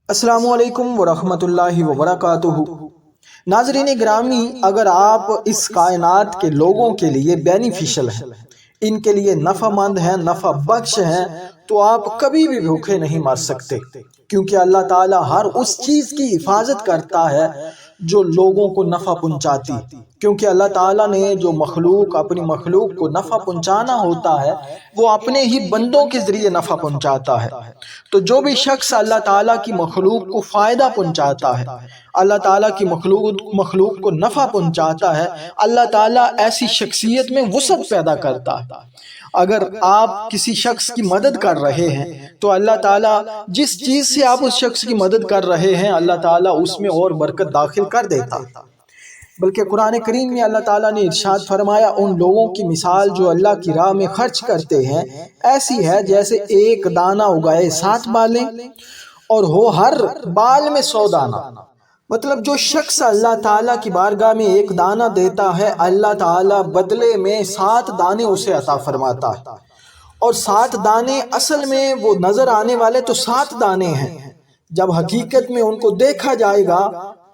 السلام علیکم ورحمۃ اللہ وبرکاتہ۔ ناظرین گرامی، اگر آپ اس کائنات کے لوگوں کے لیے بینیفیشل ہیں، ان کے لیے نفع مند ہیں، نفع بخش ہیں، تو آپ کبھی بھی بھوکے نہیں مر سکتے، کیونکہ اللہ تعالیٰ ہر اس چیز کی حفاظت کرتا ہے جو لوگوں کو نفع پہنچاتی، کیونکہ اللہ تعالیٰ نے جو اپنی مخلوق کو نفع پہنچانا ہوتا ہے وہ اپنے ہی بندوں کے ذریعے نفع پہنچاتا ہے۔ تو جو بھی شخص اللہ تعالیٰ کی مخلوق کو فائدہ پہنچاتا ہے، اللہ تعالیٰ کی مخلوق کو نفع پہنچاتا ہے، اللہ تعالیٰ ایسی شخصیت میں وسعت پیدا کرتا ہے۔ اگر آپ کسی شخص کی مدد کر رہے ہیں تو اللہ تعالیٰ جس چیز سے آپ اس شخص کی مدد کر رہے ہیں، اللہ تعالیٰ اس میں اور برکت داخل کر دیتا ہے۔ بلکہ قرآن کریم میں اللہ تعالیٰ نے ارشاد فرمایا، ان لوگوں کی مثال جو اللہ کی راہ میں خرچ کرتے ہیں ایسی ہے جیسے ایک دانہ اگائے 7 بالیں اور ہو ہر بال میں 100 دانہ۔ مطلب جو شخص اللہ تعالیٰ کی بارگاہ میں ایک دانہ دیتا ہے، اللہ تعالیٰ بدلے میں 7 دانے اسے عطا فرماتا ہے، اور 7 دانے اصل میں وہ نظر آنے والے تو 7 دانے ہیں، جب حقیقت میں ان کو دیکھا جائے گا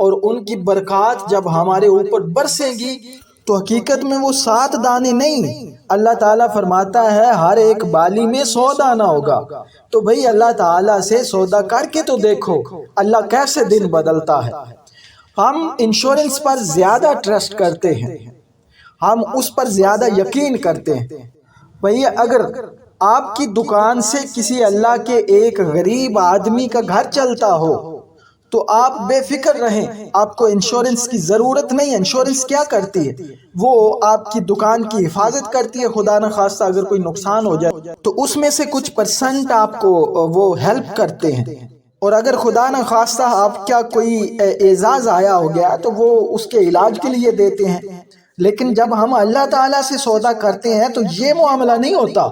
اور ان کی برکات جب ہمارے اوپر برسیں گی تو حقیقت میں وہ 7 دانے نہیں، اللہ تعالیٰ فرماتا ہے ہر ایک بالی میں 100 دانہ ہوگا۔ تو بھئی اللہ تعالیٰ سے سودا کر کے تو دیکھو اللہ کیسے دن بدلتا ہے۔ ہم انشورنس پر زیادہ ٹرسٹ کرتے ہیں، ہم اس پر زیادہ یقین کرتے ہیں۔ بھئی اگر آپ کی دکان سے کسی اللہ کے ایک غریب آدمی کا گھر چلتا ہو تو آپ بے فکر رہیں، آپ کو انشورنس کی ضرورت نہیں۔ انشورنس کیا کرتی ہے؟ وہ آپ کی دکان کی حفاظت کرتی ہے، خدا نخواستہ اگر کوئی نقصان ہو جائے تو اس میں سے کچھ % آپ کو وہ ہیلپ کرتے ہیں، اور اگر خدا نخواستہ آپ کیا کوئی اعزاز آیا ہو گیا تو وہ اس کے علاج کے لیے دیتے ہیں۔ لیکن جب ہم اللہ تعالیٰ سے سودا کرتے ہیں تو یہ معاملہ نہیں ہوتا،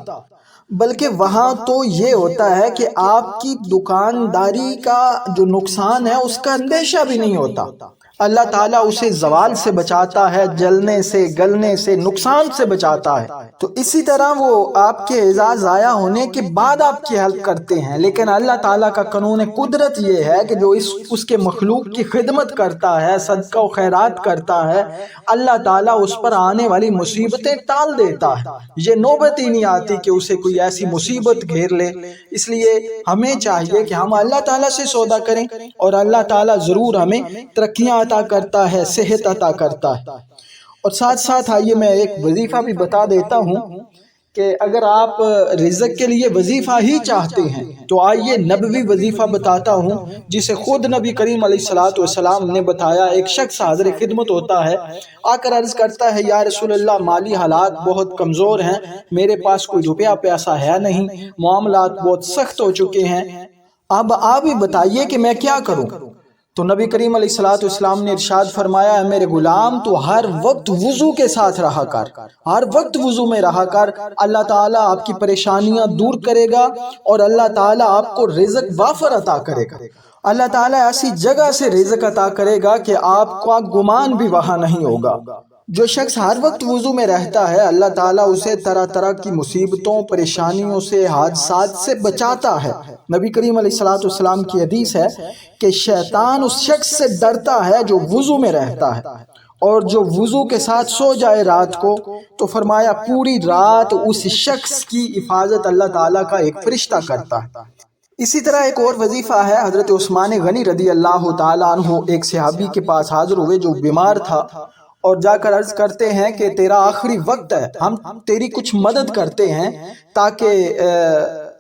بلکہ وہاں تو یہ ہوتا ہے کہ آپ کی دکانداری کا جو نقصان ہے اس کا اندیشہ بھی نہیں ہوتا۔ اللہ تعالیٰ اسے زوال سے بچاتا ہے، جلنے سے، گلنے سے، نقصان سے بچاتا ہے۔ تو اسی طرح وہ آپ کے اعزاز ضائع ہونے کے بعد آپ کی ہیلپ کرتے ہیں، لیکن اللہ تعالیٰ کا قانون قدرت یہ ہے کہ جو اس کے مخلوق کی خدمت کرتا ہے، صدقہ و خیرات کرتا ہے، اللہ تعالیٰ اس پر آنے والی مصیبتیں ٹال دیتا ہے۔ یہ نوبت ہی نہیں آتی کہ اسے کوئی ایسی مصیبت گھیر لے۔ اس لیے ہمیں چاہیے کہ ہم اللہ تعالیٰ سے سودا کریں، اور اللہ تعالیٰ ضرور ہمیں ترقیاں عطا کرتا ہے، صحت عطا کرتا ہے۔ اور ساتھ ساتھ آئیے میں ایک وظیفہ بھی بتا دیتا ہوں کہ اگر آپ رزق کے لیے وظیفہ ہی چاہتے ہیں تو آئیے نبوی وظیفہ بتاتا ہوں، جسے خود نبی کریم علیہ السلام نے بتایا۔ ایک شخص حاضر خدمت ہوتا ہے، آ کر عرض کرتا ہے، یا رسول اللہ مالی حالات بہت کمزور ہیں، میرے پاس کوئی روپیہ پیسہ ہے نہیں، معاملات بہت سخت ہو چکے ہیں، اب آپ ہی بتائیے کہ میں کیا کروں؟ تو نبی کریم علیہ السلام نے ارشاد فرمایا، ہے میرے غلام تو ہر وقت وضو کے ساتھ رہا کر، ہر وقت وضو میں رہا کر، اللہ تعالیٰ آپ کی پریشانیاں دور کرے گا اور اللہ تعالیٰ آپ کو رزق وافر عطا کرے گا۔ اللہ تعالیٰ ایسی جگہ سے رزق عطا کرے گا کہ آپ کا گمان بھی وہاں نہیں ہوگا۔ جو شخص ہر وقت وضو میں رہتا ہے، اللہ تعالیٰ اسے طرح طرح کی مصیبتوں، پریشانیوں سے، حادثات سے بچاتا ہے۔ نبی کریم علیہ السلام کی حدیث ہے کہ شیطان اس شخص سے ڈرتا ہے جو وضو میں رہتا ہے، اور جو وضو کے ساتھ سو جائے رات کو تو فرمایا پوری رات اس شخص کی حفاظت اللہ تعالیٰ کا ایک فرشتہ کرتا ہے۔ اسی طرح ایک اور وظیفہ ہے، حضرت عثمان غنی رضی اللہ تعالیٰ عنہ ایک صحابی کے پاس حاضر ہوئے جو بیمار تھا، اور جا کر عرض کرتے ہیں کہ تیرا آخری وقت ہے، ہم تیری کچھ مدد کرتے ہیں تاکہ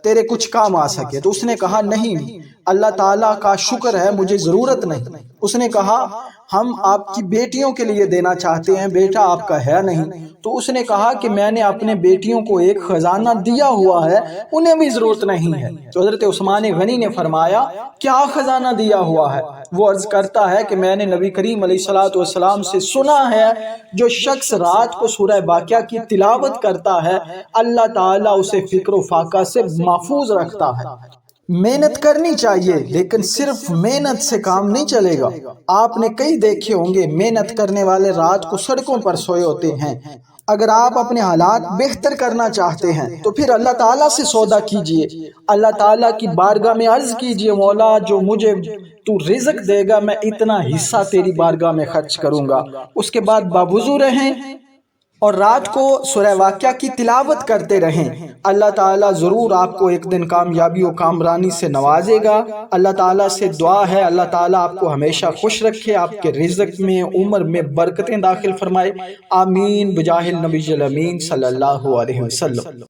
تیرے کچھ کام آ سکے۔ تو اس نے کہا، نہیں اللہ تعالیٰ کا شکر ہے، مجھے ضرورت نہیں۔ اس نے کہا، ہم آپ کی بیٹیوں کے لیے دینا چاہتے ہیں، بیٹا آپ کا ہے نہیں۔ تو اس نے کہا کہ میں نے اپنے بیٹیوں کو ایک خزانہ دیا ہوا ہے، انہیں بھی ضرورت نہیں ہے۔ تو حضرت عثمان غنی نے فرمایا، کیا خزانہ دیا ہوا ہے؟ وہ عرض کرتا ہے کہ میں نے نبی کریم علیہ السلام سے سنا ہے، جو شخص رات کو سورہ واقعہ کی تلاوت کرتا ہے اللہ تعالیٰ اسے فکر و فاقہ سے محفوظ رکھتا ہے۔ محنت کرنی چاہیے، لیکن صرف محنت سے کام نہیں چلے گا۔ آپ نے کئی دیکھے ہوں گے محنت کرنے والے رات کو سڑکوں پر سوئے ہوتے ہیں، اگر آپ اپنے حالات بہتر کرنا چاہتے ہیں تو پھر اللہ تعالیٰ سے سودا کیجئے، اللہ تعالیٰ کی بارگاہ میں عرض کیجئے، مولا جو مجھے تو رزق دے گا میں اتنا حصہ تیری بارگاہ میں خرچ کروں گا۔ اس کے بعد باوضو رہیں اور رات کو سورہ واقعہ کی تلاوت کرتے رہیں۔ اللہ تعالیٰ ضرور آپ کو ایک دن کامیابی و کامرانی سے نوازے گا۔ اللہ تعالیٰ سے دعا ہے اللہ تعالیٰ آپ کو ہمیشہ خوش رکھے، آپ کے رزق میں عمر میں برکتیں داخل فرمائے، آمین بجاہ النبی الامین صلی اللہ علیہ وسلم۔